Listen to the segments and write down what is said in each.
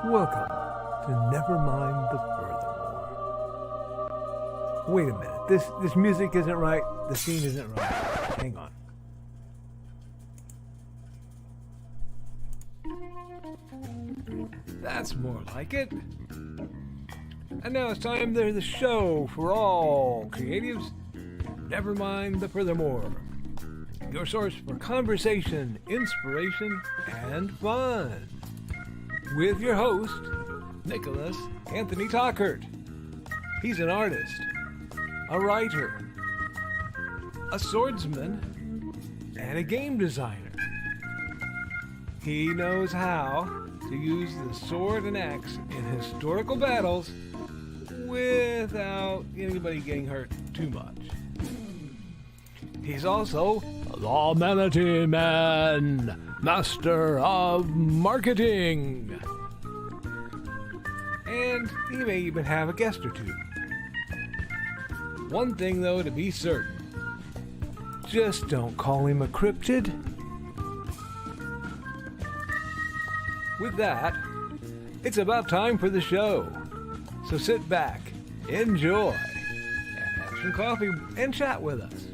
Welcome to Nevermind the Furthermore. Wait a minute, this music isn't right, the scene isn't right. Hang on. That's more like it. And now it's time for the show for all creatives. Nevermind the Furthermore. Your source for conversation, inspiration, and fun. With your host, Nicholas Anthony Tockert. He's an artist, a writer, a swordsman, and a game designer. He knows how to use the sword and axe in historical battles without anybody getting hurt too much. He's also the Manatee Man, master of marketing. And he may even have a guest or two. One thing, though, to be certain. Just don't call him a cryptid. With that, it's about time for the show. So sit back, enjoy, and have some coffee and chat with us.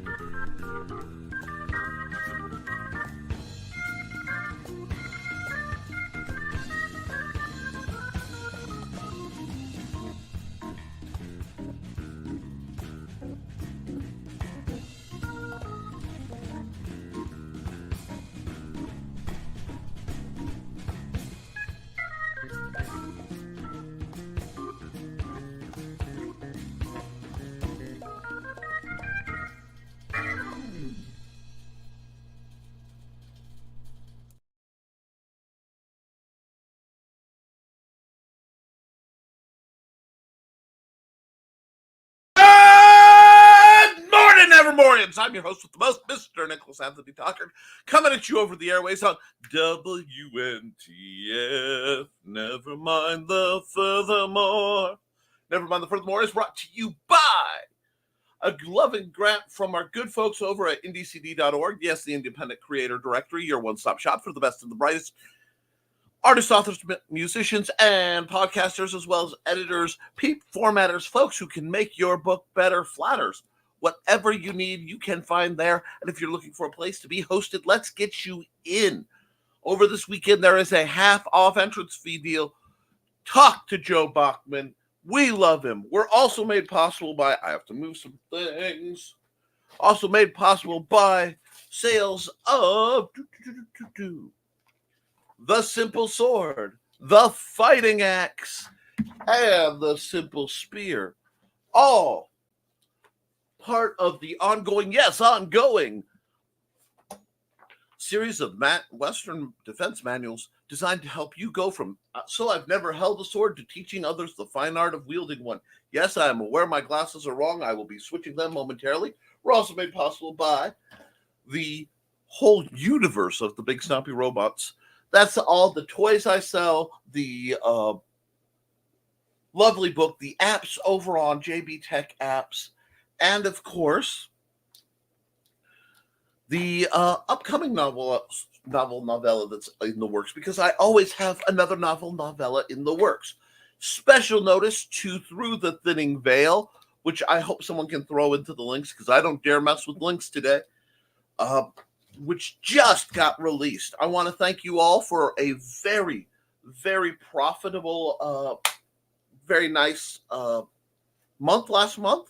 Nevermorians. I'm your host with the most, Mr. Nicholas Anthony Tockert, coming at you over the airways on WNTF. Nevermind the Furthermore. Nevermind the Furthermore is brought to you by a loving grant from our good folks over at Independant.org. Yes, the Independent Creator Directory, your one-stop shop for the best and the brightest artists, authors, musicians, and podcasters, as well as editors, formatters, folks who can make your book better, flatters. Whatever you need, you can find there. And if you're looking for a place to be hosted, let's get you in. Over this weekend, there is a half-off entrance fee deal. Talk to Joe Bachman. We love him. We're also made possible by, I have to move some things, also made possible by sales of the Simple Sword, the Fighting Axe, and the Simple Spear. All part of the ongoing series of Western defense manuals designed to help you go from so I've never held a sword to teaching others the fine art of wielding one. Yes, I am aware my glasses are wrong. I will be switching them momentarily. We're also made possible by the whole universe of the Big Stompy Robots. That's all the toys I sell, the lovely book, the apps over on JB Tech Apps, and, of course, the upcoming novella that's in the works, because I always have another novella in the works. Special notice to Through the Thinning Veil, which I hope someone can throw into the links, because I don't dare mess with links today, which just got released. I want to thank you all for a very, very profitable, very nice month last month.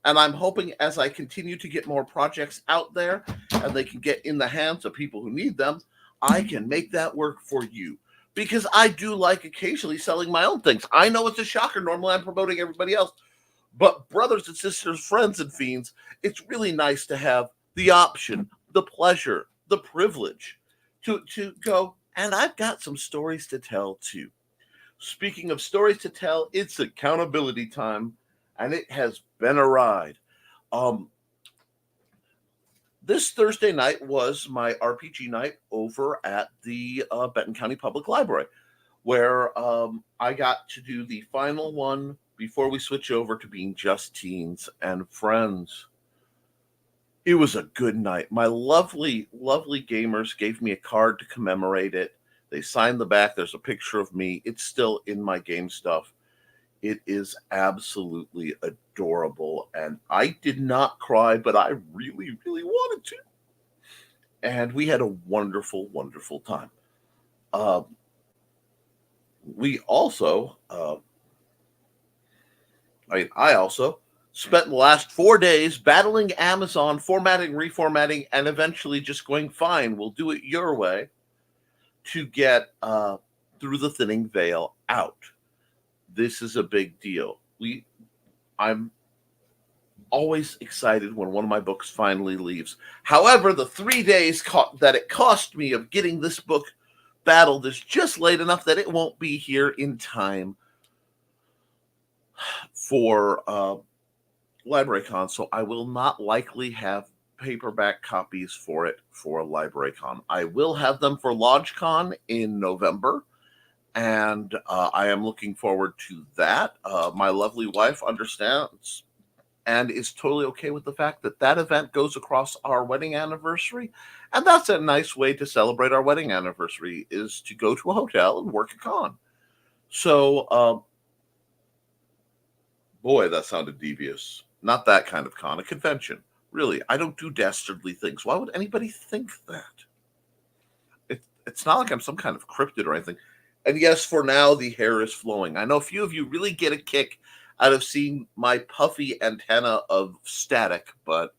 And I'm hoping as I continue to get more projects out there and they can get in the hands of people who need them, I can make that work for you. Because I do like occasionally selling my own things. I know it's a shocker. Normally I'm promoting everybody else. But brothers and sisters, friends and fiends, it's really nice to have the option, the pleasure, the privilege to go, and I've got some stories to tell too. Speaking of stories to tell, it's accountability time. And it has been a ride. This Thursday night was my RPG night over at the Benton County Public Library, where I got to do the final one before we switch over to being just teens and friends. It was a good night. My lovely, lovely gamers gave me a card to commemorate it. They signed the back. There's a picture of me. It's still in my game stuff. It is absolutely adorable. And I did not cry, but I really, really wanted to. And we had a wonderful, wonderful time. We also, I also spent the last 4 days battling Amazon, formatting, reformatting, and eventually just going, fine, we'll do it your way, to get Through the Thinning Veil out. This is a big deal. I'm always excited when one of my books finally leaves. However, the 3 days that it cost me of getting this book battled is just late enough that it won't be here in time for LibraryCon, so I will not likely have paperback copies for it for LibraryCon. I will have them for LodgeCon in November, and I am looking forward to that. My lovely wife understands and is totally okay with the fact that that event goes across our wedding anniversary, and that's a nice way to celebrate our wedding anniversary, is to go to a hotel and work a con. So, boy, that sounded devious. Not that kind of con, a convention. Really, I don't do dastardly things. Why would anybody think that? It's not like I'm some kind of cryptid or anything. And yes, for now, the hair is flowing. I know a few of you really get a kick out of seeing my puffy antenna of static, but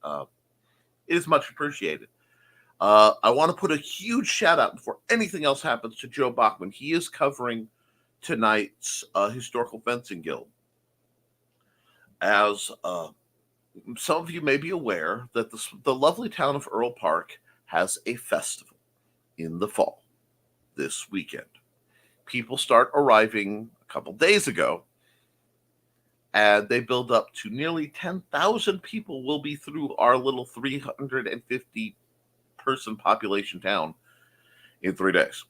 it is much appreciated. I want to put a huge shout out before anything else happens to Joe Bachman. He is covering tonight's Historical Fencing Guild. As some of you may be aware, that the lovely town of Earl Park has a festival in the fall this weekend. People start arriving a couple days ago, and they build up to nearly 10,000 people will be through our little 350 person population town in 3 days.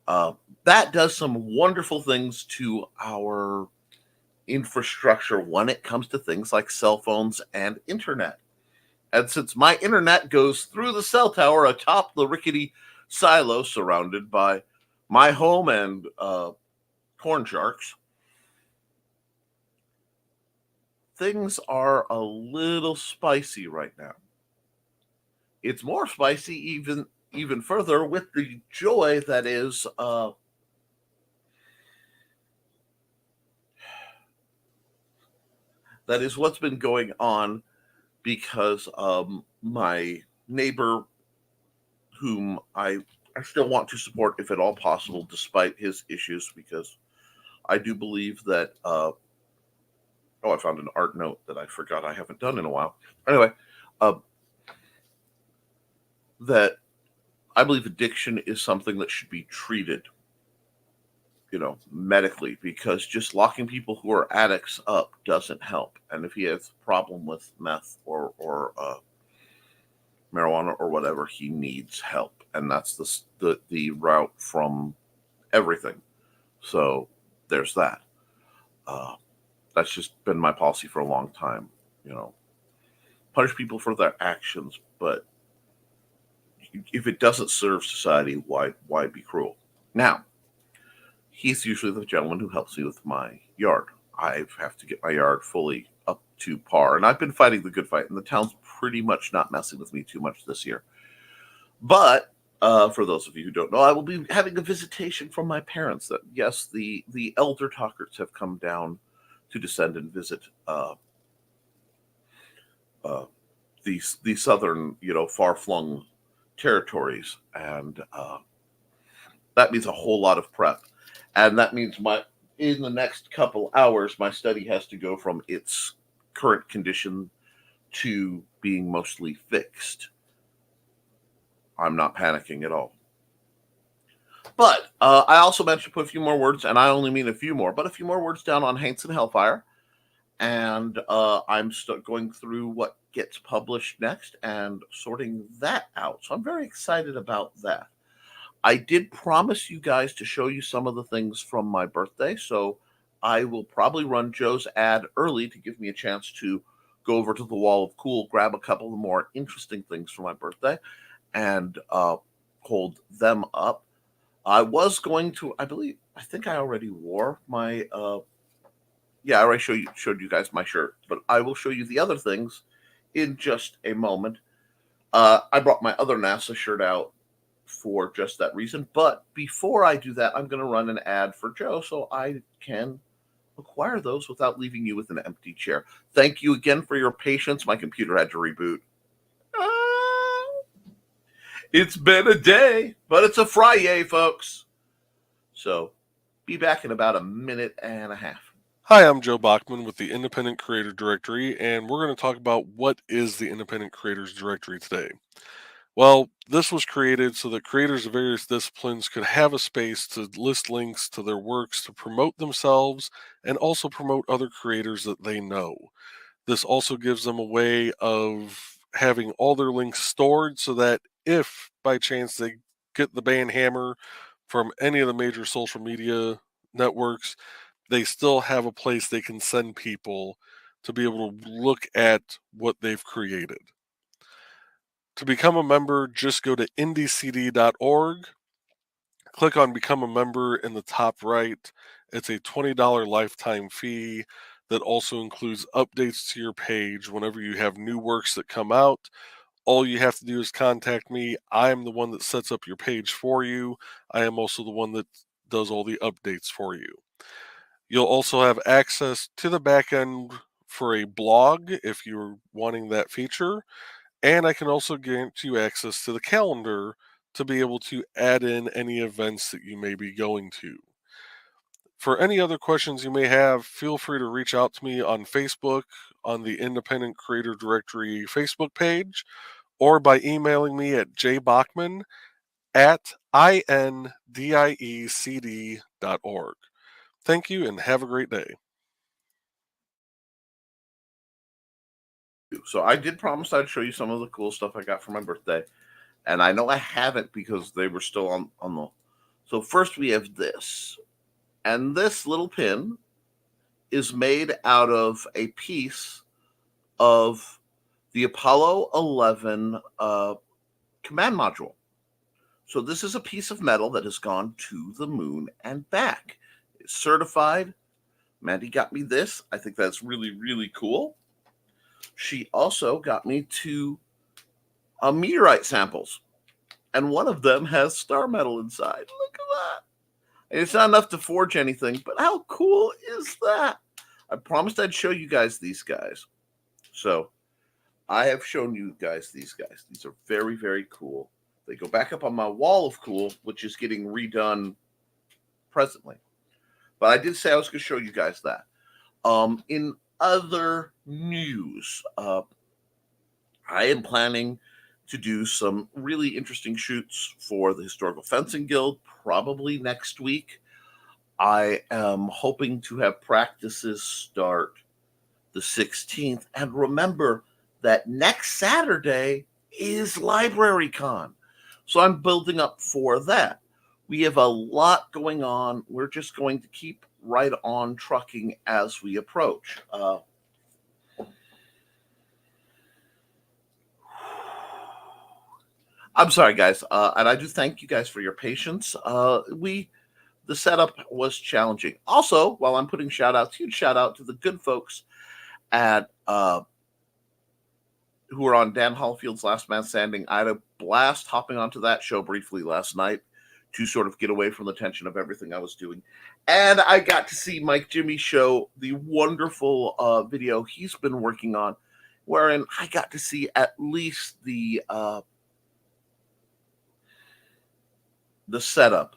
That does some wonderful things to our infrastructure when it comes to things like cell phones and internet. And since my internet goes through the cell tower atop the rickety silo surrounded by my home and corn sharks, things are a little spicy right now. It's more spicy even further with the joy that is what's been going on, because my neighbor, whom I still want to support if at all possible, despite his issues, because I do believe that I found an art note that I forgot I haven't done in a while. Anyway, that I believe addiction is something that should be treated, medically, because just locking people who are addicts up doesn't help. And if he has a problem with meth or marijuana or whatever, he needs help. And that's the route from everything. So there's that. That's just been my policy for a long time. Punish people for their actions, but if it doesn't serve society, why be cruel? Now, he's usually the gentleman who helps me with my yard. I have to get my yard fully up to par, and I've been fighting the good fight, and the town's pretty much not messing with me too much this year. But for those of you who don't know, I will be having a visitation from my parents. That yes, the elder Tockerts have come down to descend and visit the southern, far-flung territories, and that means a whole lot of prep. And that means in the next couple hours, my study has to go from its current condition to being mostly fixed. I'm not panicking at all. But I also mentioned put a few more words, and I only mean a few more, but a few more words down on Haints and Hellfire. And I'm going through what gets published next and sorting that out. So I'm very excited about that. I did promise you guys to show you some of the things from my birthday, so I will probably run Joe's ad early to give me a chance to go over to the Wall of Cool, grab a couple of more interesting things for my birthday, and hold them up. I was going to, I think I already wore my, yeah, I already showed you guys my shirt, but I will show you the other things in just a moment. I brought my other NASA shirt out for just that reason. But before I do that, I'm going to run an ad for Joe so I can acquire those without leaving you with an empty chair. Thank you again for your patience. My computer had to reboot. It's been a day, but it's a Friday, folks. So be back in about a minute and a half. Hi, I'm Joe Bachman with the Independent Creator Directory, and we're going to talk about what is the Independent Creators Directory today. Well, this was created so that creators of various disciplines could have a space to list links to their works to promote themselves and also promote other creators that they know. This also gives them a way of having all their links stored so that if by chance they get the ban hammer from any of the major social media networks, they still have a place they can send people to be able to look at what they've created. To become a member, just go to indiecd.org, click on Become a Member in the top right. It's a $20 lifetime fee that also includes updates to your page whenever you have new works that come out. All you have to do is contact me. I am the one that sets up your page for you. I am also the one that does all the updates for you. You'll also have access to the back end for a blog if you're wanting that feature. And I can also grant you access to the calendar to be able to add in any events that you may be going to. For any other questions you may have, feel free to reach out to me on Facebook, on the Independent Creator Directory Facebook page, or by emailing me at jbachman@indiecd.org. Thank you and have a great day. So I did promise I'd show you some of the cool stuff I got for my birthday. And I know I haven't because they were still on the. So first we have this. And this little pin is made out of a piece of the Apollo 11 command module. So this is a piece of metal that has gone to the moon and back. It's certified. Mandy got me this. I think that's really, really cool. She also got me two meteorite samples, and one of them has star metal inside. Look at that. And it's not enough to forge anything, but how cool is that? I promised I'd show you guys these guys. So I have shown you guys these guys. These are very, very cool. They go back up on my wall of cool, which is getting redone presently. But I did say I was going to show you guys that. In other news, I am planning to do some really interesting shoots for the Historical Fencing Guild probably next week. I am hoping to have practices start the 16th. And remember that next Saturday is LibraryCon. So I'm building up for that. We have a lot going on. We're just going to keep right on trucking as we approach. I'm sorry, guys, and I do thank you guys for your patience. The setup was challenging. Also, while I'm putting huge shout out to the good folks at who were on Dan Hollifield's Last Man Standing. I had a blast hopping onto that show briefly last night to sort of get away from the tension of everything I was doing. And I got to see Mike Jimmy show the wonderful video he's been working on, wherein I got to see at least the setup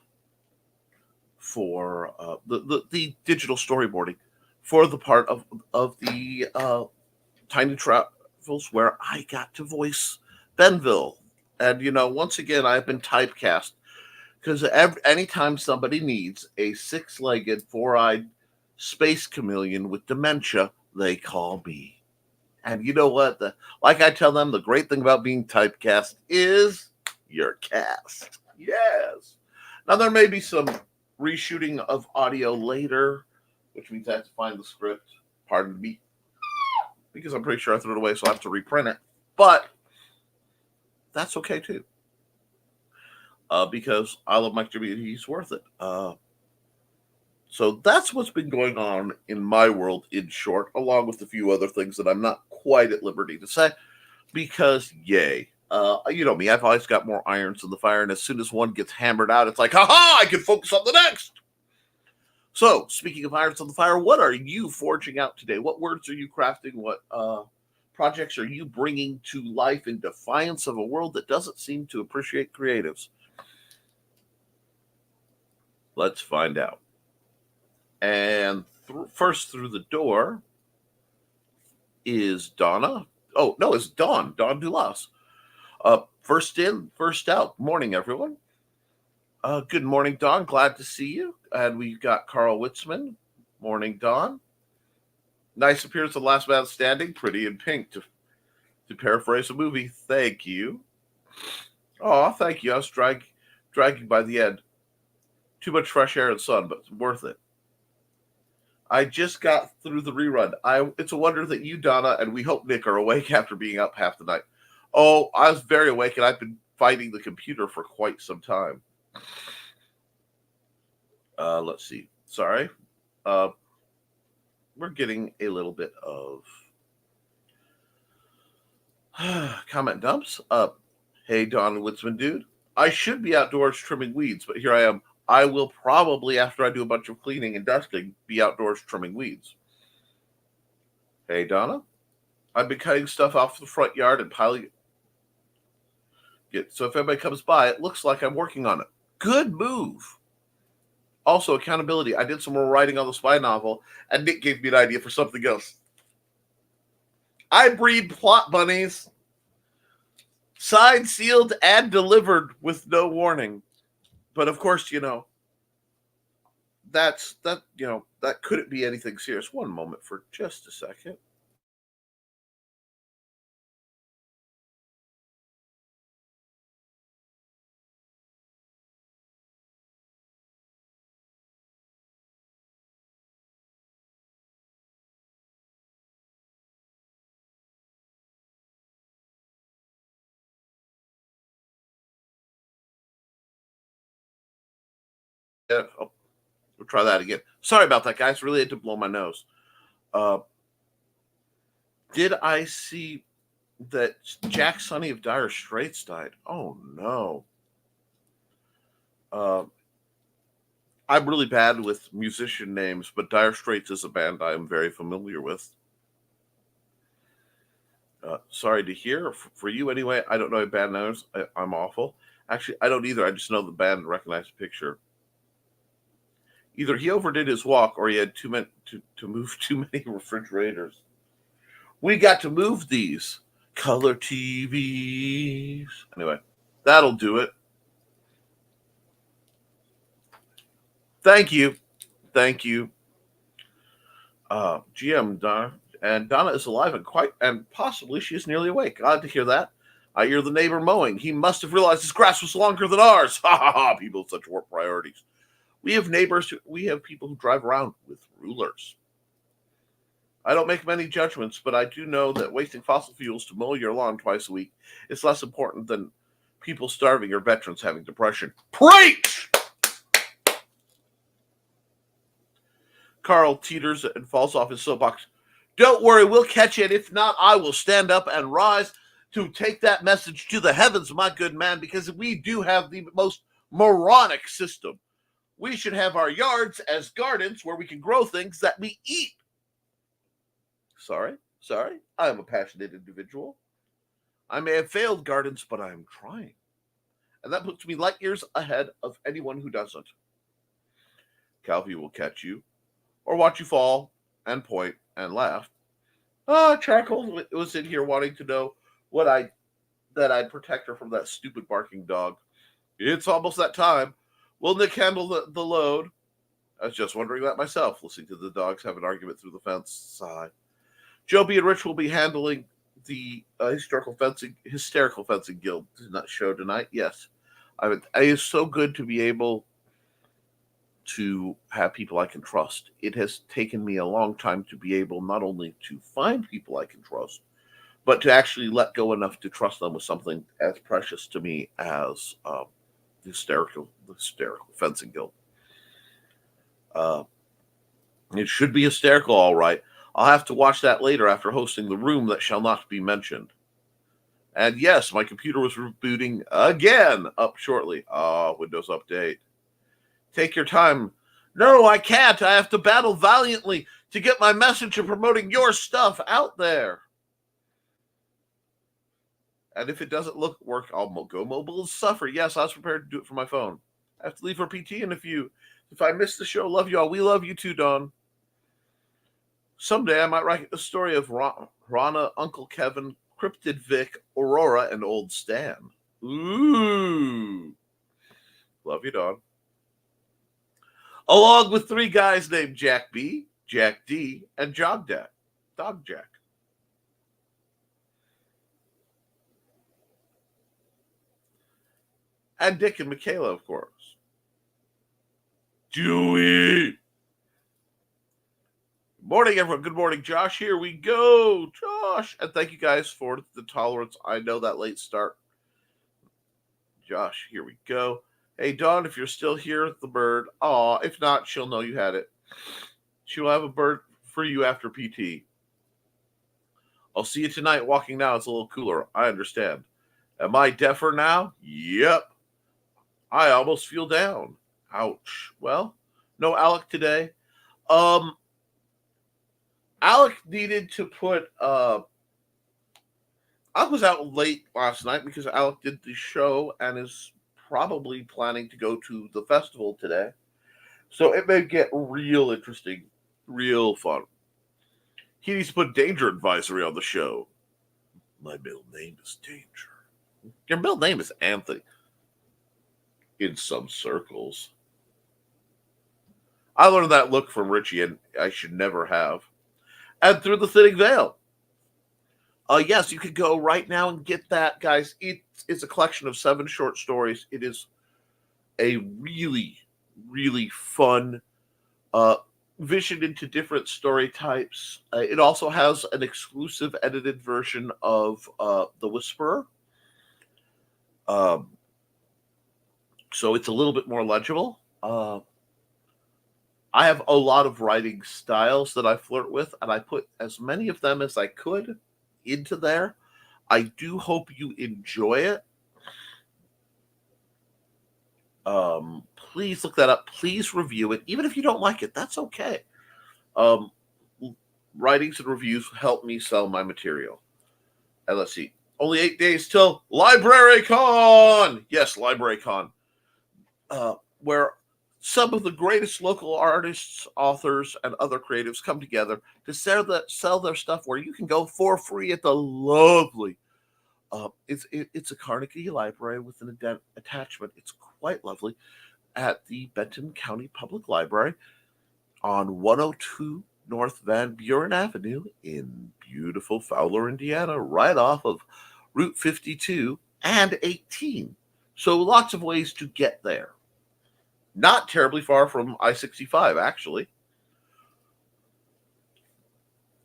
for the digital storyboarding for the part of the Tiny Travels where I got to voice Benville. And, once again, I've been typecast because anytime somebody needs a six-legged, four-eyed space chameleon with dementia, they call me. And you know what? Like I tell them, the great thing about being typecast is you're cast. Yes. Now, there may be some reshooting of audio later, which means I have to find the script. Pardon me. Because I'm pretty sure I threw it away, so I have to reprint it. But that's okay, too. because I love Mike Jimmy and he's worth it. So that's what's been going on in my world, in short, along with a few other things that I'm not quite at liberty to say, because yay. You know me, I've always got more irons in the fire, and as soon as one gets hammered out, it's like, ha, I can focus on the next. So, speaking of irons on the fire, what are you forging out today? What words are you crafting? What projects are you bringing to life in defiance of a world that doesn't seem to appreciate creatives? Let's find out. And first through the door is Donna. Oh, no, it's Dawn Dulas. First in, first out. Morning, everyone. Good morning, Dawn. Glad to see you. And we've got Carl Witzman. Morning, Dawn. Nice appearance of Last Man Standing. Pretty in pink, to paraphrase a movie. Thank you. Oh, thank you. I was dragging by the end. Too much fresh air and sun, but worth it. I just got through the rerun. It's a wonder that you, Donna, and we hope Nick are awake after being up half the night. Oh, I was very awake, and I've been fighting the computer for quite some time. Let's see. Sorry. We're getting a little bit of comment dumps. Hey, Don Witzman dude. I should be outdoors trimming weeds, but here I am. I will probably, after I do a bunch of cleaning and dusting, be outdoors trimming weeds. Hey, Donna. I've been cutting stuff off the front yard and piling it. So if anybody comes by, it looks like I'm working on it. Good move. Also, accountability. I did some more writing on the spy novel, and Nick gave me an idea for something else. I breed plot bunnies. Signed, sealed, and delivered with no warning. But of course, that couldn't be anything serious. One moment for just a second. Oh, we'll try that again. Sorry about that, guys. Really had to blow my nose. Did I see that Jack Sonny of Dire Straits died? Oh, no. I'm really bad with musician names, but Dire Straits is a band I am very familiar with. Sorry to hear. For you, anyway, I don't know a band names. I'm awful. Actually, I don't either. I just know the band and recognize the picture. Either he overdid his walk or he had too many to move too many refrigerators. We got to move these color TVs. Anyway, that'll do it. Thank you. GM Donna, and Donna is alive and possibly she's nearly awake. Glad to hear that. I hear the neighbor mowing. He must have realized his grass was longer than ours. Ha ha ha! People with such warped priorities. We have people who drive around with rulers. I don't make many judgments, but I do know that wasting fossil fuels to mow your lawn twice a week is less important than people starving or veterans having depression. Preach! Carl teeters and falls off his soapbox. Don't worry, we'll catch it. If not, I will stand up and rise to take that message to the heavens, my good man, because we do have the most moronic system. We should have our yards as gardens where we can grow things that we eat. Sorry. I am a passionate individual. I may have failed gardens, but I am trying. And that puts me light years ahead of anyone who doesn't. Calvi will catch you, or watch you fall, and point, and laugh. Charcoal was in here wanting to know that I'd protect her from that stupid barking dog. It's almost that time. Will Nick handle the load? I was just wondering that myself, listening to the dogs have an argument through the fence. Sigh. Joby and Rich will be handling the hysterical fencing guild show tonight. Yes. It is so good to be able to have people I can trust. It has taken me a long time to be able not only to find people I can trust, but to actually let go enough to trust them with something as precious to me as hysterical fencing guild. It should be hysterical, all right. I'll have to watch that later after hosting the room that shall not be mentioned. And yes, my computer was rebooting again up shortly. Windows Update. Take your time. No, I can't. I have to battle valiantly to get my message of promoting your stuff out there. And if it doesn't work, I'll go mobile and suffer. Yes, I was prepared to do it for my phone. I have to leave for PT in a few. If I miss the show, love you all. We love you too, Dawn. Someday I might write a story of Rana, Uncle Kevin, Cryptid Vic, Aurora, and Old Stan. Ooh. Love you, Dawn. Along with 3 guys named Jack B, Jack D, and Dog Jack. And Dick and Michaela, of course. Dewey. Morning, everyone. Good morning, Josh. Here we go, Josh. And thank you guys for the tolerance. I know that late start. Josh, here we go. Hey, Dawn, if you're still here, the bird. Aw, if not, she'll know you had it. She will have a bird for you after PT. I'll see you tonight walking now. It's a little cooler. I understand. Am I deafer now? Yep. I almost feel down. Ouch. Well, no Alec today. Alec needed to put I was out late last night because Alec did the show and is probably planning to go to the festival today. So it may get real interesting, real fun. He needs to put danger advisory on the show. My middle name is Danger. Your middle name is Anthony. In some circles. I learned that look from Richie, and I should never have. And Through the Thinning Veil. Yes, you could go right now and get that, guys. It's a collection of 7 short stories. It is a really, really fun vision into different story types. It also has an exclusive edited version of The Whisperer. So it's a little bit more legible. I have a lot of writing styles that I flirt with, and I put as many of them as I could into there. I do hope you enjoy it. Please look that up. Please review it. Even if you don't like it, that's okay. Writings and reviews help me sell my material. And let's see. Only 8 days till LibraryCon! Yes, LibraryCon. Where some of the greatest local artists, authors, and other creatives come together to sell their stuff where you can go for free at the lovely. It's a Carnegie Library with an attachment. It's quite lovely at the Benton County Public Library on 102 North Van Buren Avenue in beautiful Fowler, Indiana, right off of Route 52 and 18. So lots of ways to get there. Not terribly far from I-65, actually.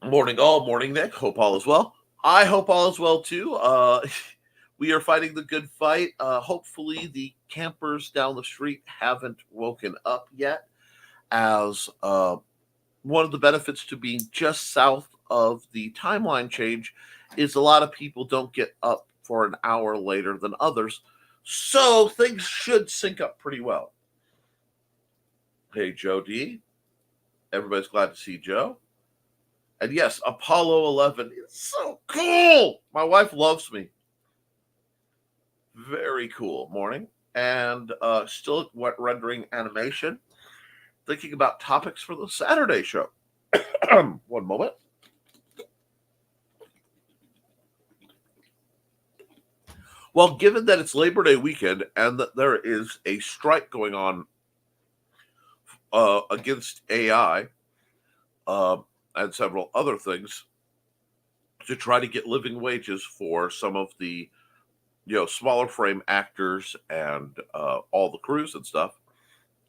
Morning all, morning Nick. Hope all is well. I hope all is well too. We are fighting the good fight. Hopefully the campers down the street haven't woken up yet, as one of the benefits to being just south of the timeline change is a lot of people don't get up for an hour later than others. So things should sync up pretty well. Hey, Joe D. Everybody's glad to see Joe. And yes, Apollo 11 is so cool. My wife loves me. Very cool. Morning. And still rendering animation. Thinking about topics for the Saturday show. One moment. Well, given that it's Labor Day weekend and that there is a strike going on against AI and several other things to try to get living wages for some of the smaller frame actors and all the crews and stuff,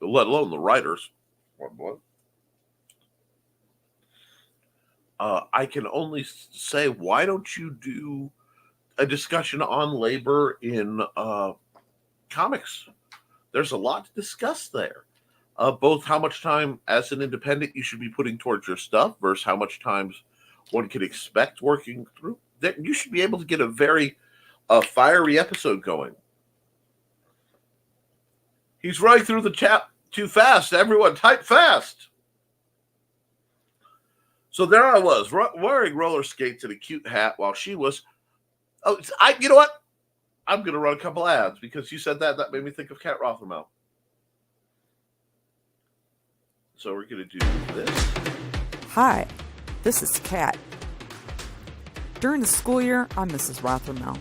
let alone the writers. I can only say, why don't you do a discussion on labor in comics? there's a lot to discuss there. Both how much time as an independent you should be putting towards your stuff versus how much time one can expect working through. That you should be able to get a very fiery episode going. He's running through the chat too fast. Everyone, type fast. So there I was, wearing roller skates and a cute hat while she was. Oh, you know what? I'm going to run a couple ads because you said that. That made me think of Kat Rothermel. So we're going to do this. Hi, this is Kat. During the school year, I'm Mrs. Rothermel.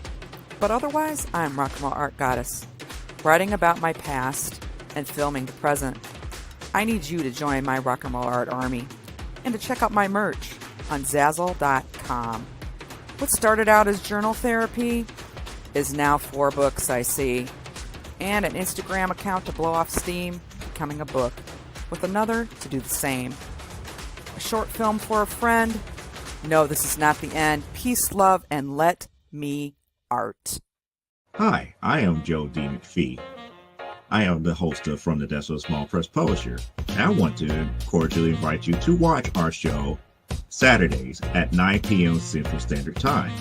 But otherwise, I'm Rock and Roll Art Goddess, writing about my past and filming the present. I need you to join my Rock and Roll Art army and to check out my merch on Zazzle.com. What started out as journal therapy is now 4 books, I see, and an Instagram account to blow off steam, becoming a book, with another to do the same. A short film for a friend. No, this is not the end. Peace, love, and let me art. Hi, I am Joe D. McPhee. I am the host of From the Desk of a Small Press Publisher, and I want to cordially invite you to watch our show Saturdays at 9 p.m. Central Standard Time.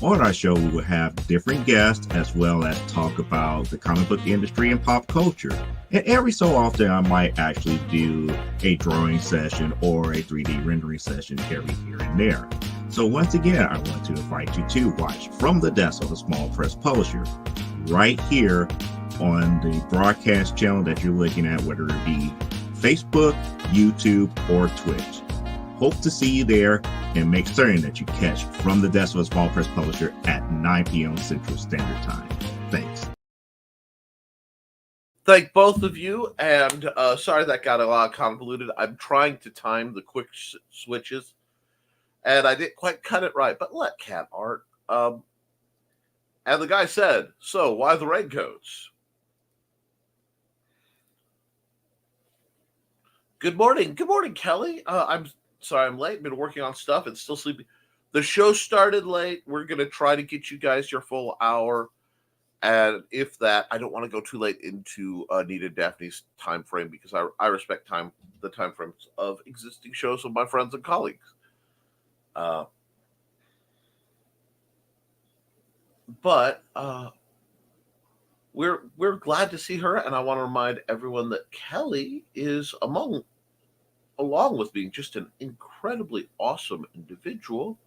On our show, we will have different guests as well as talk about the comic book industry and pop culture. And every so often, I might actually do a drawing session or a 3D rendering session every here and there. So once again, I want to invite you to watch From the Desk of a Small Press Publisher right here on the broadcast channel that you're looking at, whether it be Facebook, YouTube, or Twitch. Hope to see you there, and make certain that you catch From the Desk of a Small Press Publisher at 9 p.m. Central Standard Time. Thanks. Thank both of you, and sorry that got a lot convoluted. I'm trying to time the quick switches, and I didn't quite cut it right, but let Kat art. And the guy said, so why the raincoats? Good morning. Good morning, Kelly. I'm sorry I'm late. Been working on stuff and still sleeping. The show started late. We're going to try to get you guys your full hour. And if that, I don't want to go too late into Nita and Daphne's time frame because I respect the time frames of existing shows with my friends and colleagues. But we're glad to see her, and I want to remind everyone that Kelly is along with being just an incredibly awesome individual.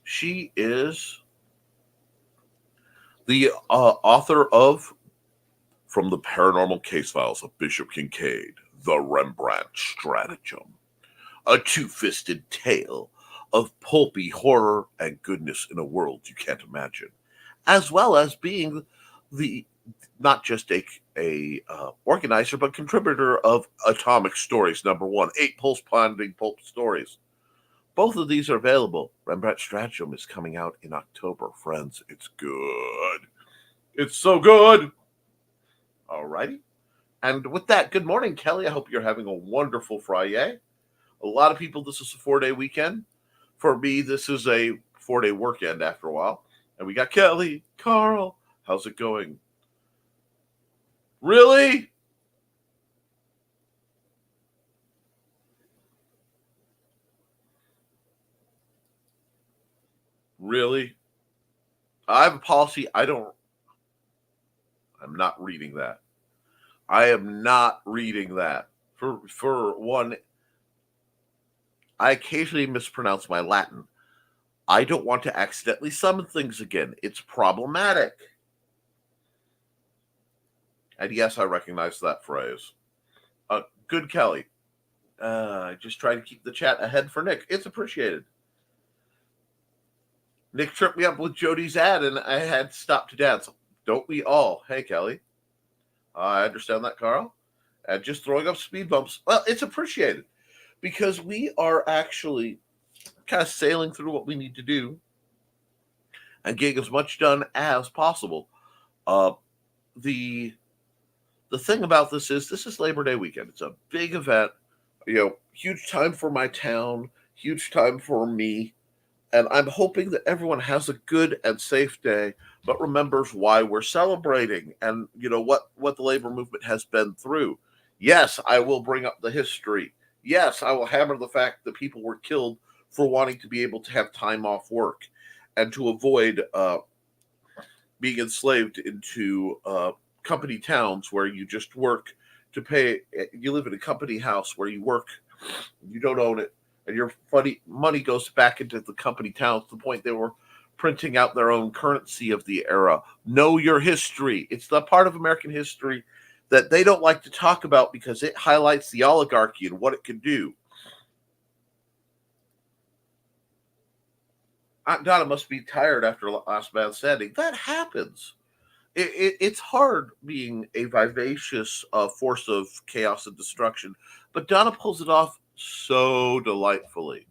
She is the author of From the Paranormal Case Files of Bishop Kincaid, The Rembrandt Stratagem, a two-fisted tale of pulpy horror and goodness in a world you can't imagine, as well as being the not just a organizer but contributor of Atomic Stories #1, 8 pulse-pounding pulp stories. Both of these are available. Rembrandt Stratagem is coming out in October, friends. It's good. It's so good. Alrighty. And with that, good morning, Kelly. I hope you're having a wonderful Friday. A lot of people, this is a 4-day weekend. For me, this is a 4-day work end after a while. And we got Kelly, Carl. How's it going? Really? Really? I have a policy. I'm not reading that. I am not reading that. For one, I occasionally mispronounce my Latin. I don't want to accidentally summon things again. It's problematic. And yes, I recognize that phrase. Good, Kelly. Just try to keep the chat ahead for Nick. It's appreciated. Nick tripped me up with Jody's ad, and I had to stop to dance. Don't we all? Hey, Kelly. I understand that, Carl. And just throwing up speed bumps. Well, it's appreciated because we are actually kind of sailing through what we need to do and getting as much done as possible. The thing about this is Labor Day weekend. It's a big event, huge time for my town, huge time for me. And I'm hoping that everyone has a good and safe day, but remembers why we're celebrating and what the labor movement has been through. Yes, I will bring up the history. Yes, I will hammer the fact that people were killed for wanting to be able to have time off work and to avoid being enslaved into company towns where you just work to pay. You live in a company house where you work, you don't own it, and your money goes back into the company towns to the point they were printing out their own currency of the era. Know your history. It's the part of American history that they don't like to talk about because it highlights the oligarchy and what it can do. Aunt Donna must be tired after Last Man Standing. That happens. It's hard being a vivacious force of chaos and destruction, but Donna pulls it off so delightfully.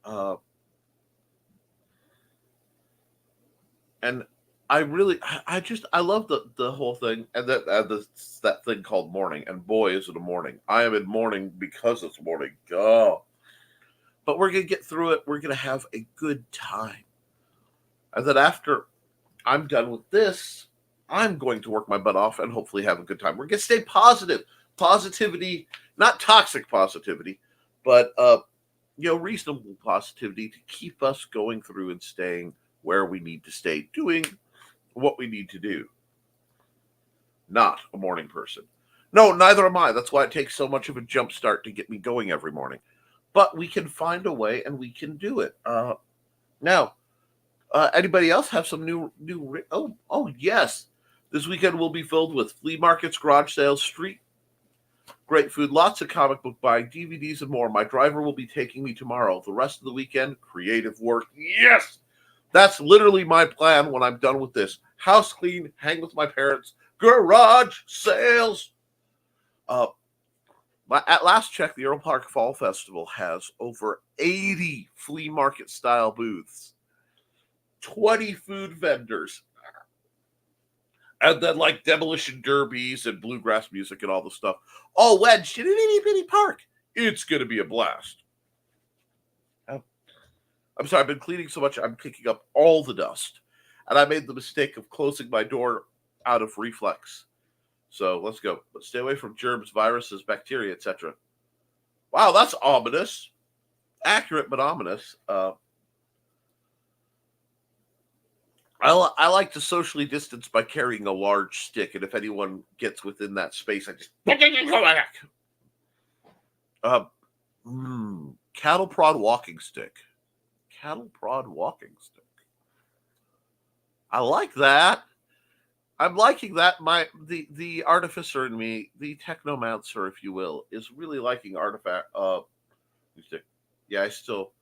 And I love the whole thing, and that thing called mourning. And boy, is it a mourning! I am in mourning because it's mourning. Oh, but we're gonna get through it. We're gonna have a good time, and then after I'm done with this, I'm going to work my butt off and hopefully have a good time. We're going to stay positive. Positivity, not toxic positivity, but reasonable positivity to keep us going through and staying where we need to stay, doing what we need to do. Not a morning person. No, neither am I. That's why it takes so much of a jump start to get me going every morning. But we can find a way and we can do it. Now, anybody else have some new? Oh, yes. This weekend will be filled with flea markets, garage sales, street, great food, lots of comic book buying, DVDs, and more. My driver will be taking me tomorrow. The rest of the weekend, creative work. Yes! That's literally my plan when I'm done with this. House clean, hang with my parents, garage sales. At last check, the Earl Park Fall Festival has over 80 flea market style booths, 20 food vendors, and then like demolition derbies and bluegrass music and all the stuff, all wedged in an itty bitty park. It's going to be a blast. I'm sorry, I've been cleaning so much, I'm picking up all the dust. And I made the mistake of closing my door out of reflex. So let's go. But stay away from germs, viruses, bacteria, etc. Wow, that's ominous. Accurate, but ominous. I like to socially distance by carrying a large stick, and if anyone gets within that space, I just go back. Cattle prod walking stick. Cattle prod walking stick. I like that. I'm liking that. The artificer in me, the technomancer, if you will, is really liking artifact. Stick. Yeah, I still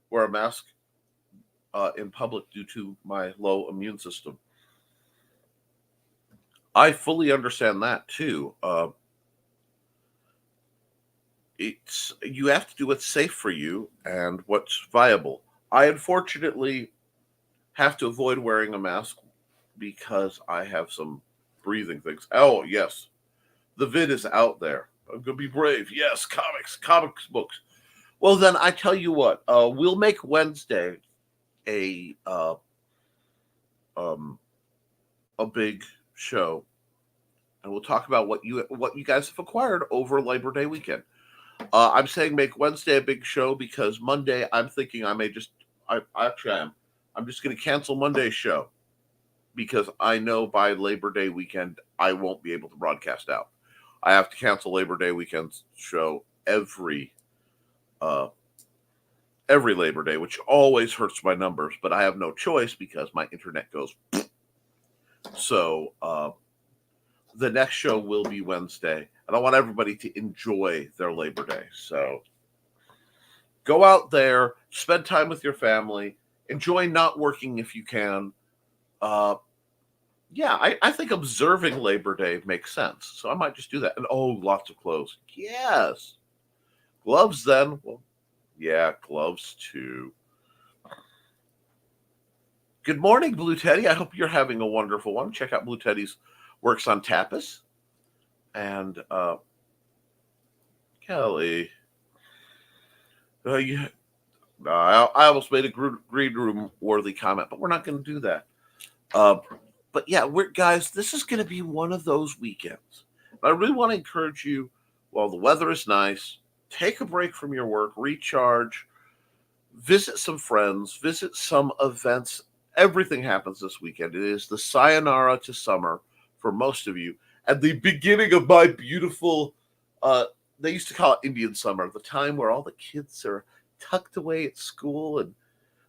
wear a mask in public due to my low immune system. I fully understand that too. You have to do what's safe for you and what's viable. I unfortunately have to avoid wearing a mask because I have some breathing things. Oh yes, the vid is out there. I'm gonna be brave. Yes, comics books. Well then, I tell you what. We'll make Wednesday a big show, and we'll talk about what you guys have acquired over Labor Day weekend. I'm saying make Wednesday a big show because Monday I'm thinking I actually am. I'm just going to cancel Monday's show because I know by Labor Day weekend I won't be able to broadcast out. I have to cancel Labor Day weekend's show every Labor Day, which always hurts my numbers, but I have no choice because my internet goes. So the next show will be Wednesday, and I want everybody to enjoy their Labor Day. So go out there, spend time with your family, enjoy not working if you can. I think observing Labor Day makes sense, so I might just do that. And lots of clothes. Yes. Gloves then. Well, yeah, gloves too. Good morning, Blue Teddy. I hope you're having a wonderful one. Check out Blue Teddy's works on Tapas. And Kelly, I almost made a green room worthy comment, but we're not going to do that. But yeah, guys, this is going to be one of those weekends. I really want to encourage you, while the weather is nice, take a break from your work, recharge, visit some friends, visit some events. Everything happens this weekend. It is the sayonara to summer for most of you, and the beginning of my beautiful, they used to call it Indian summer, the time where all the kids are tucked away at school, and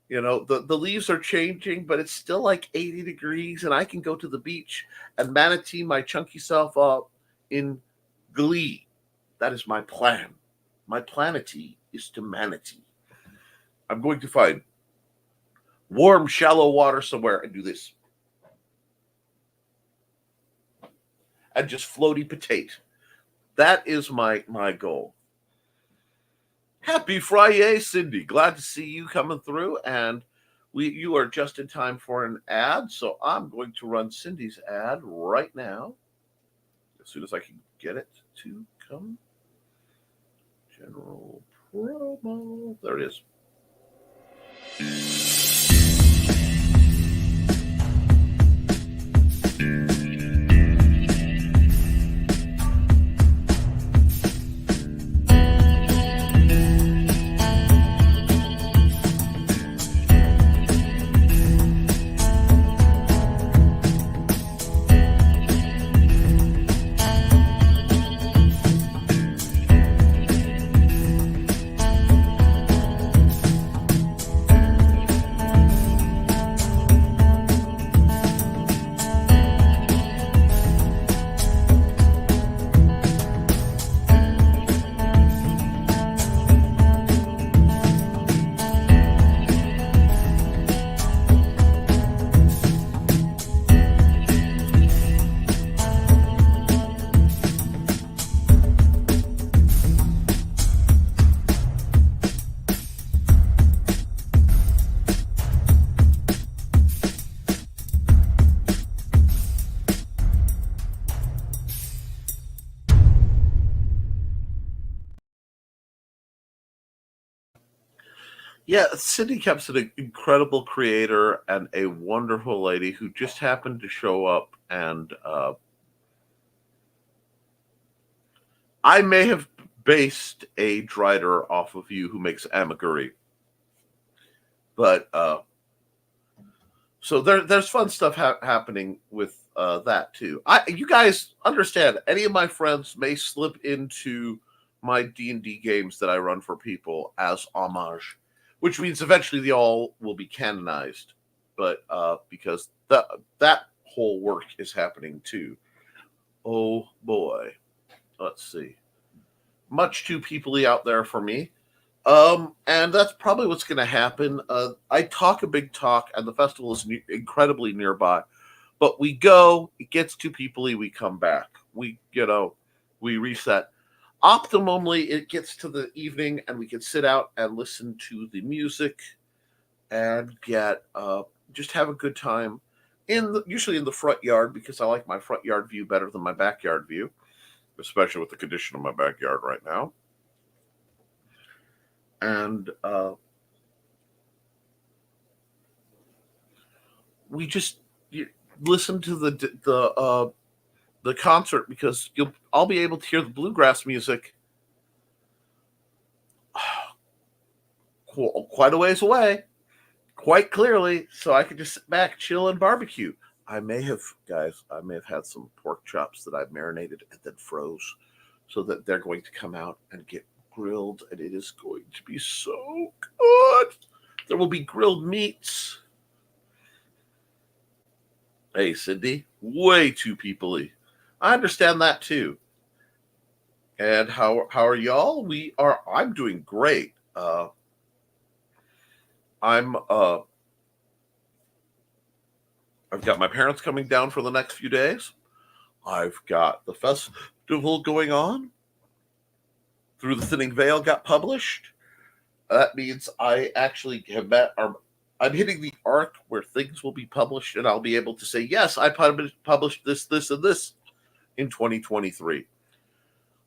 the leaves are changing, but it's still like 80 degrees, and I can go to the beach and manatee my chunky self up in glee. That is my plan. My planety is to manatee. I'm going to find warm, shallow water somewhere and do this. And just floaty potato. That is my goal. Happy Friday, Cindy. Glad to see you coming through. And you are just in time for an ad. So I'm going to run Cindy's ad right now. As soon as I can get it to come. General promo. There it is. Yeah, Cindy Koepp's an incredible creator and a wonderful lady who just happened to show up. And I may have based a Drider off of you who makes amigurumi. But so there's fun stuff happening with that too. You guys understand, any of my friends may slip into my D&D games that I run for people as homage, which means eventually they all will be canonized. But because that whole work is happening too. Oh boy. Let's see. Much too people-y out there for me. And that's probably what's going to happen. I talk a big talk, and the festival is incredibly nearby. But we go, it gets too people-y, we come back. We reset. Optimally, it gets to the evening, and we can sit out and listen to the music and get just have a good time usually in the front yard, because I like my front yard view better than my backyard view, especially with the condition of my backyard right now. And we just listen to the concert, because I'll be able to hear the bluegrass music quite a ways away, quite clearly, so I can just sit back, chill, and barbecue. I may have had some pork chops that I've marinated and then froze, so that they're going to come out and get grilled, and it is going to be so good. There will be grilled meats. Hey, Cindy, way too people-y. I understand that too. And how are y'all? I'm doing great. I've got my parents coming down for the next few days. I've got the festival going on. Through the Thinning Veil got published. That means I actually have I'm hitting the arc where things will be published, and I'll be able to say, yes, I published this, and this in 2023.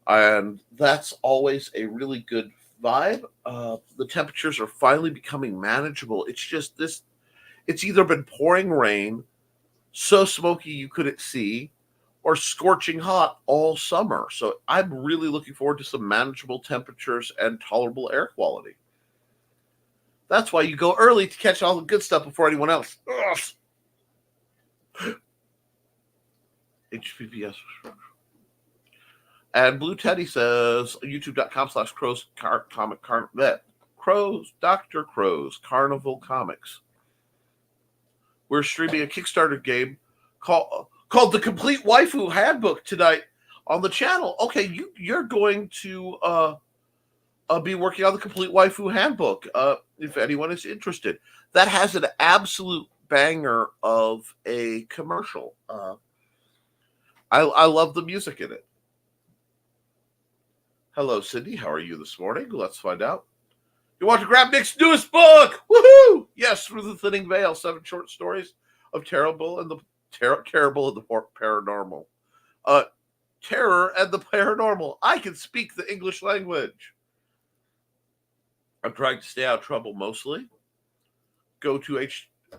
And that's always a really good vibe. The temperatures are finally becoming manageable. It's just this. It's either been pouring rain, so smoky you couldn't see, or scorching hot all summer. So I'm really looking forward to some manageable temperatures and tolerable air quality. That's why you go early to catch all the good stuff before anyone else. Ugh. HPPS. And Blue Teddy says, youtube.com/Crows comic Crows, Dr. Crows Carnival Comics. We're streaming a Kickstarter game called The Complete Waifu Handbook tonight on the channel. Okay, you're going to be working on The Complete Waifu Handbook, if anyone is interested. That has an absolute banger of a commercial. I love the music in it. Hello, Cindy. How are you this morning? Let's find out. You want to grab Nick's newest book? Woohoo! Yes, Through the Thinning Veil, 7 short stories of terrible and the paranormal. Terror and the paranormal. I can speak the English language. I'm trying to stay out of trouble mostly. Go to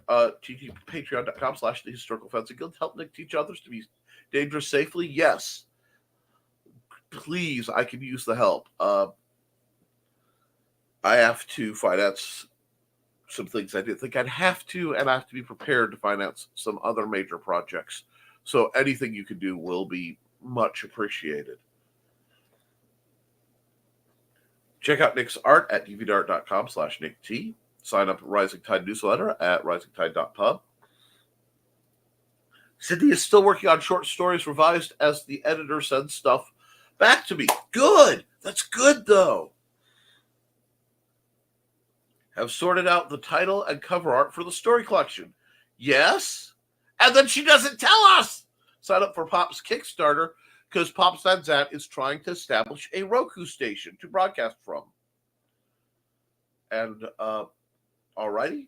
patreon.com/the Historical Fencing Guild. Help Nick teach others to be dangerous safely. Yes. Please, I can use the help. I have to finance some things I didn't think I'd have to, and I have to be prepared to finance some other major projects. So anything you can do will be much appreciated. Check out Nick's art at deviantart.com/NickT. Sign up at Rising Tide newsletter at Risingtide.pub. Cindy is still working on short stories revised as the editor sends stuff back to me. Good. That's good, though. Have sorted out the title and cover art for the story collection. Yes. And then she doesn't tell us. Sign up for Pop's Kickstarter because Pop Sanzat is trying to establish a Roku station to broadcast from. And, alrighty.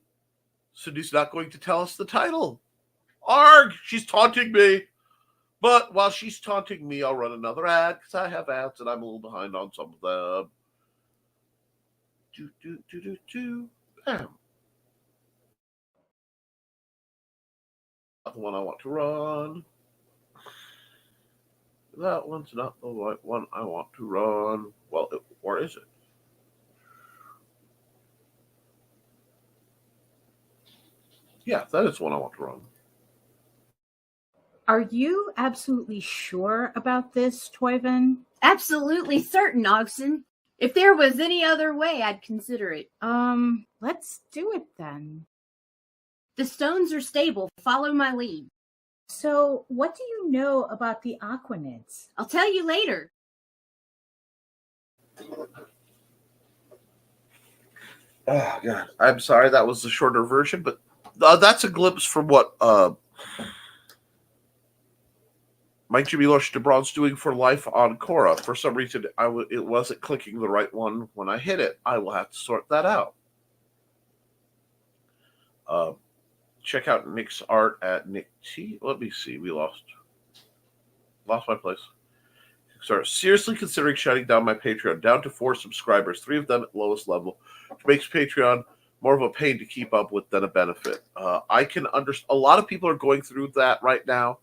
Cindy's not going to tell us the title. Arg! She's taunting me. But while she's taunting me, I'll run another ad because I have ads and I'm a little behind on some of them. Bam. Not the one I want to run. That one's not the right one I want to run. Well, or is it? Yeah, that is one I want to run. Are you absolutely sure about this, Toyvin? Absolutely certain, Ogson. If there was any other way, I'd consider it. Let's do it then. The stones are stable. Follow my lead. So, what do you know about the Aquanids? I'll tell you later. Oh, God. I'm sorry that was the shorter version, but that's a glimpse from what Mike Jimmy Lush DeBron's doing for life on Korra. For some reason, it wasn't clicking the right one when I hit it. I will have to sort that out. Check out Nick's art at Nick T. Let me see. We lost my place. Start seriously considering shutting down my Patreon, down to 4 subscribers, 3 of them at lowest level, which makes Patreon more of a pain to keep up with than a benefit. I can understand. A lot of people are going through that right now.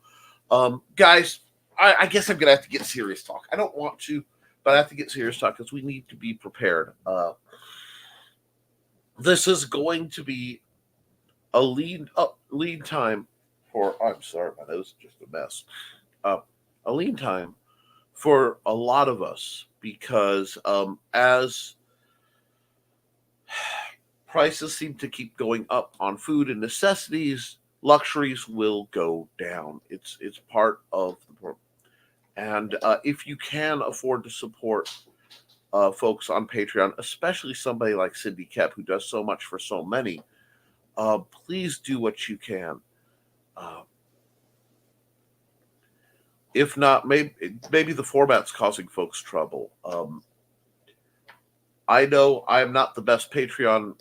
Guys, I guess I'm going to have to get serious talk. I don't want to, but I have to get serious talk because we need to be prepared. This is going to be a lean time for, I'm sorry, my nose is just a mess. A lean time for a lot of us because as prices seem to keep going up on food and necessities, luxuries will go down. It's part of the program. And if you can afford to support folks on Patreon, especially somebody like Cindy Koepp, who does so much for so many, please do what you can. If not, maybe the format's causing folks trouble. I know I am not the best Patreon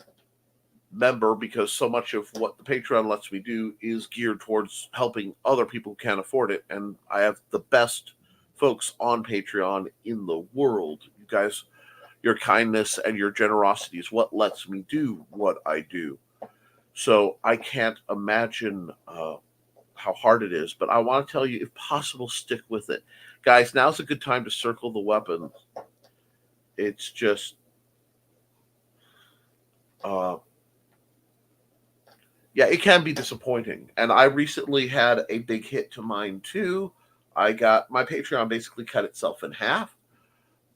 member because so much of what the Patreon lets me do is geared towards helping other people who can't afford it. And I have the best folks on Patreon in the world. You guys your kindness and your generosity is what lets me do what I do. So I can't imagine how hard it is, but I want to tell you, if possible, stick with it. Guys, now's a good time to circle the weapons. It's just, yeah, it can be disappointing. And I recently had a big hit to mine too. I got my Patreon basically cut itself in half,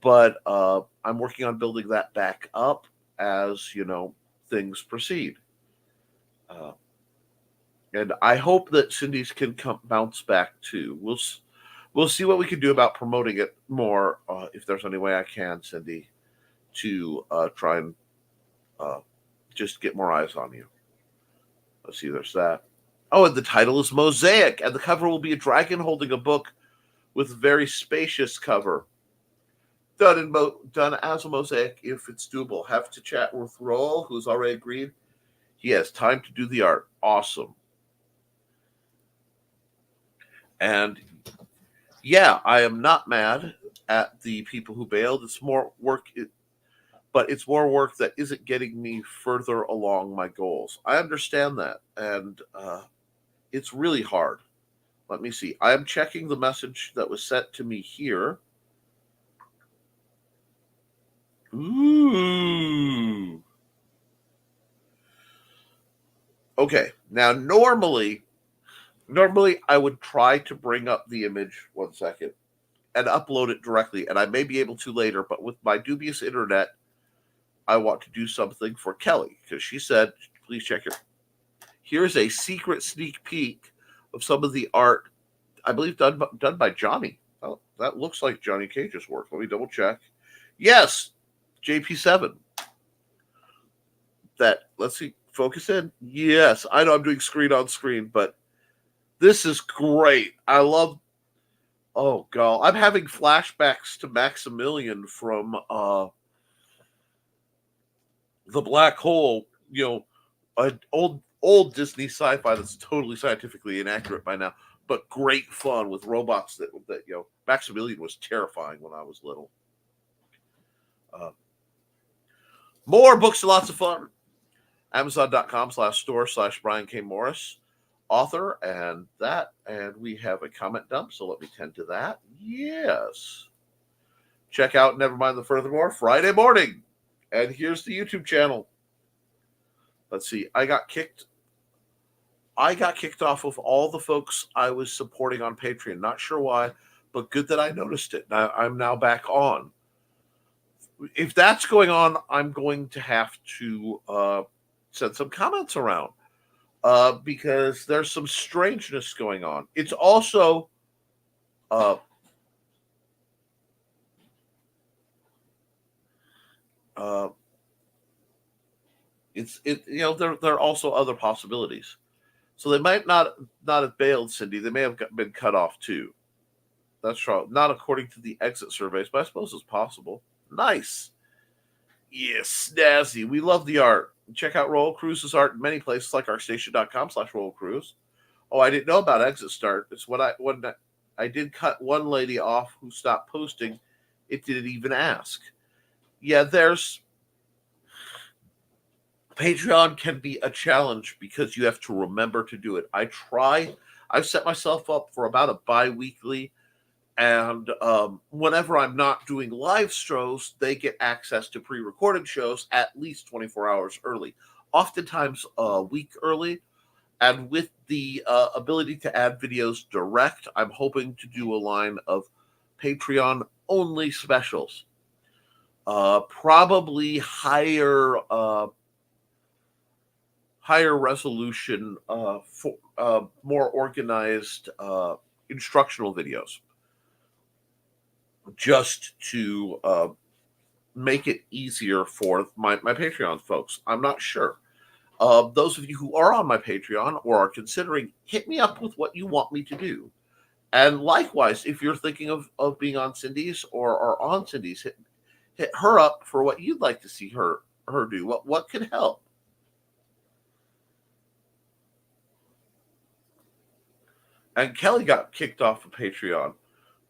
but I'm working on building that back up as, things proceed. And I hope that Cindy's can bounce back too. We'll see what we can do about promoting it more, if there's any way I can, Cindy, to try and just get more eyes on you. Let's see, there's that. Oh, and the title is Mosaic, and the cover will be a dragon holding a book with a very spacious cover. Done as a mosaic if it's doable. Have to chat with Roll, who's already agreed. He has time to do the art. Awesome. And yeah, I am not mad at the people who bailed. It's more work, but it's more work that isn't getting me further along my goals. I understand that, and it's really hard. Let me see. I am checking the message that was sent to me here. Ooh. Okay. Now, normally I would try to bring up the image 1 second and upload it directly, and I may be able to later, but with my dubious internet, I want to do something for Kelly, because she said, please check it. Here's a secret sneak peek of some of the art, I believe done by Johnny. Oh, that looks like Johnny Cage's work. Let me double check. Yes, JP7. Let's see, focus in. Yes, I know I'm doing screen on screen, but this is great. I love, oh god, I'm having flashbacks to Maximilian from The Black Hole, an old Disney sci-fi that's totally scientifically inaccurate by now, but great fun with robots that Maximilian was terrifying when I was little. More books, lots of fun. Amazon.com/store/Brian K. Morris, author, and we have a comment dump, so let me tend to that. Yes. Check out Nevermind the Furthermore Friday morning. And here's the YouTube channel. Let's see. I got kicked off of all the folks I was supporting on Patreon. Not sure why, but good that I noticed it. I'm now back on. If that's going on, I'm going to have to send some comments around, because there's some strangeness going on. It's also there are also other possibilities. So they might not have bailed, Cindy. They may have been cut off too. That's true. Not according to the exit surveys, but I suppose it's possible. Nice. Yes, snazzy. We love the art. Check out Roll Cruise's art in many places like artstation.com/Roll Cruise. Oh, I didn't know about Exit Start. It's when I did cut one lady off who stopped posting. It didn't even ask. Yeah, Patreon can be a challenge because you have to remember to do it. I've set myself up for about a bi-weekly, and whenever I'm not doing live shows, they get access to pre-recorded shows at least 24 hours early, oftentimes a week early. And with the ability to add videos direct, I'm hoping to do a line of Patreon-only specials. Probably higher resolution, for more organized instructional videos, just to make it easier for my Patreon folks. I'm not sure. Those of you who are on my Patreon or are considering, hit me up with what you want me to do. And likewise, if you're thinking of being on Cindy's or are on Cindy's, hit her up for what you'd like to see her do. What could help? And Kelly got kicked off of Patreon,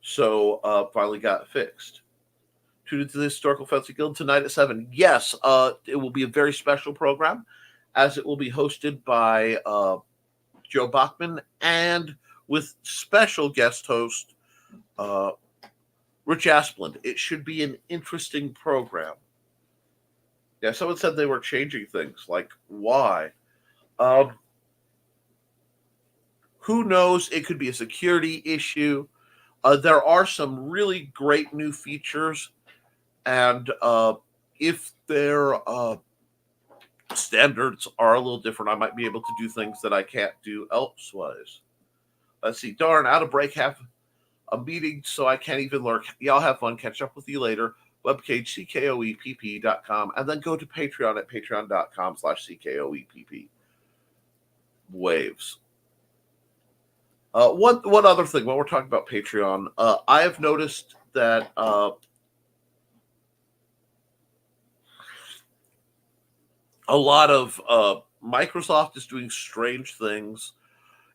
so finally got fixed. Tune into the Historical Fantasy Guild tonight at 7. Yes, it will be a very special program, as it will be hosted by Joe Bachman and with special guest host Rich Asplund. It should be an interesting program. Yeah, someone said they were changing things. Like, why? Who knows? It could be a security issue. There are some really great new features, and if their standards are a little different, I might be able to do things that I can't do elsewise. Let's see. Darn, out of break, have a meeting, so I can't even lurk. Y'all have fun. Catch up with you later. Webpage CKOEPP.com, and then go to Patreon at patreon.com/CKOEPP. Waves. One other thing, while we're talking about Patreon, I have noticed that a lot of Microsoft is doing strange things.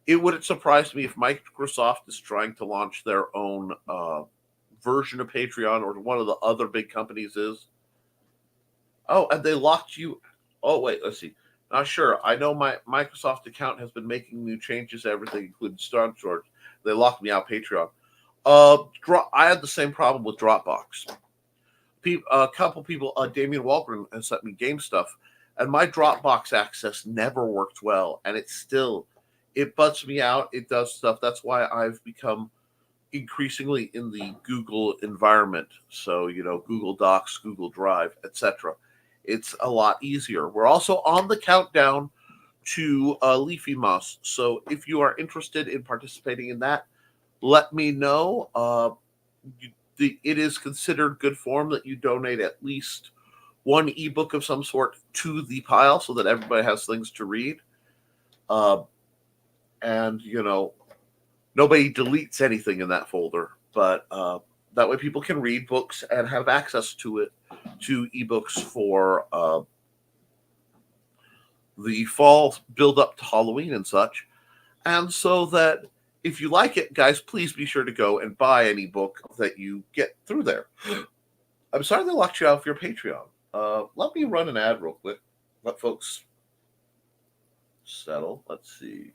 It wouldn't surprise me if Microsoft is trying to launch their own version of Patreon, or one of the other big companies is. Oh, and they locked you. Oh, wait, let's see. Not sure. I know my Microsoft account has been making new changes to everything, including Star Storage. They locked me out of Patreon. I had the same problem with Dropbox. A couple people, Damian Walgren, has sent me game stuff, and my Dropbox access never worked well, and it butts me out. It does stuff. That's why I've become increasingly in the Google environment. So, Google Docs, Google Drive, etc. It's a lot easier. We're also on the countdown to Leafy Moss. So if you are interested in participating in that, let me know. It is considered good form that you donate at least one ebook of some sort to the pile so that everybody has things to read. And, nobody deletes anything in that folder, but that way people can read books and have access to ebooks for the fall build up to Halloween and such. And so that if you like it, guys, please be sure to go and buy any book that you get through there. I'm sorry they locked you out of your Patreon. Let me run an ad real quick. Let folks settle. Let's see.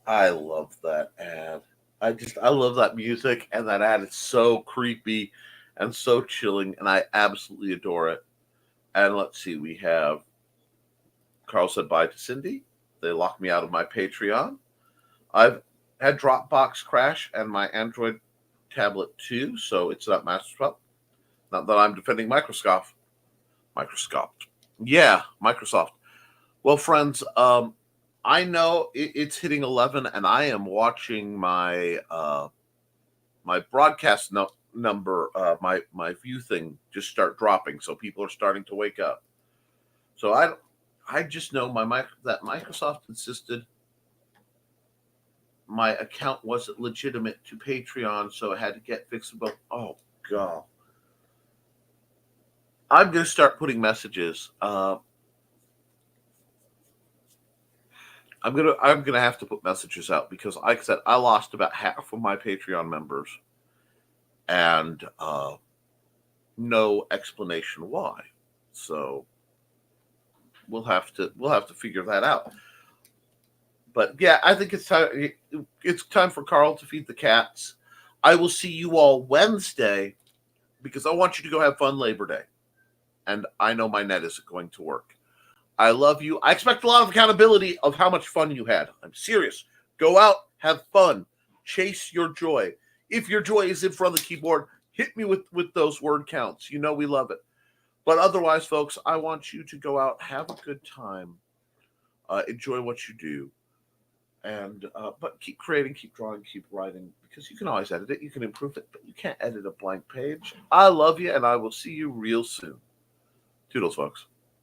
I love that ad. I love that music, and that ad is so creepy and so chilling, and I absolutely adore it. And let's see, we have Carl said bye to Cindy. They locked me out of my Patreon. I've had Dropbox crash and my Android tablet too, so it's not Microsoft. Not that I'm defending Microsoft. Yeah, Microsoft. Well, friends, I know it's hitting 11, and I am watching my my broadcast number, my view thing just start dropping. So people are starting to wake up. So I just know that Microsoft insisted my account wasn't legitimate to Patreon, so it had to get fixable. Oh God, I'm gonna start putting messages. I'm gonna have to put messages out because, like I said, I lost about half of my Patreon members, and no explanation why. So we'll have to figure that out. But yeah, I think it's time. It's time for Carl to feed the cats. I will see you all Wednesday because I want you to go have fun Labor Day, and I know my net isn't going to work. I love you. I expect a lot of accountability of how much fun you had. I'm serious. Go out, have fun, chase your joy. If your joy is in front of the keyboard, hit me with those word counts. You know we love it. But otherwise, folks, I want you to go out, have a good time, enjoy what you do, and but keep creating, keep drawing, keep writing, because you can always edit it. You can improve it, but you can't edit a blank page. I love you, and I will see you real soon. Toodles, folks.